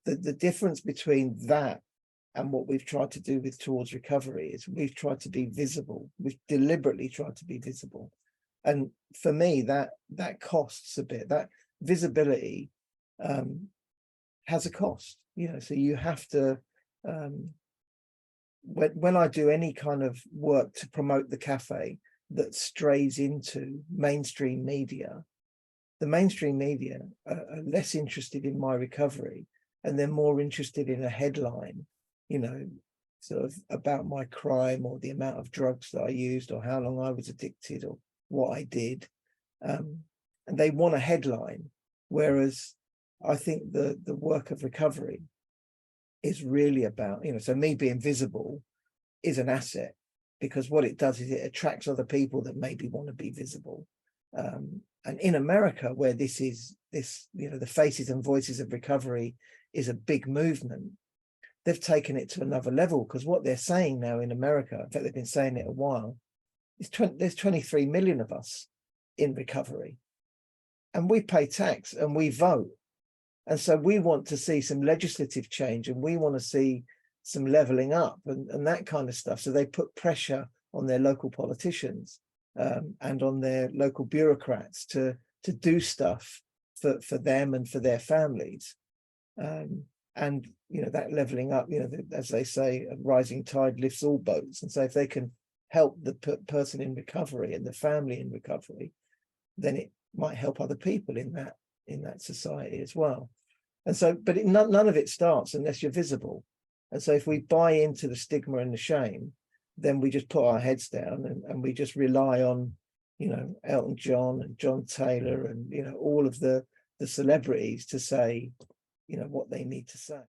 the difference between that and what we've tried to do with Towards Recovery is we've tried to be visible. We've deliberately tried to be visible. And for me, that costs a bit. That visibility has a cost, so you have to, when I do any kind of work to promote the cafe that strays into mainstream media, the mainstream media are less interested in my recovery, and they're more interested in a headline, sort of about my crime or the amount of drugs that I used or how long I was addicted or what I did. And they want a headline, whereas I think the work of recovery is really about, so me being visible is an asset, because what it does is it attracts other people that maybe want to be visible. And in America, where the faces and voices of recovery is a big movement, they've taken it to another level, because what they're saying now in America, in fact, they've been saying it a while, is there's 23 million of us in recovery, and we pay tax and we vote. And so we want to see some legislative change, and we want to see some leveling up and that kind of stuff. So they put pressure on their local politicians and on their local bureaucrats to do stuff for them and for their families. And that leveling up, as they say, a rising tide lifts all boats. And so if they can help the person in recovery and the family in recovery, then it might help other people in that society as well. And so, but none of it starts unless you're visible. And so if we buy into the stigma and the shame, then we just put our heads down and we just rely on, Elton John and John Taylor and, all of the celebrities to say, what they need to say.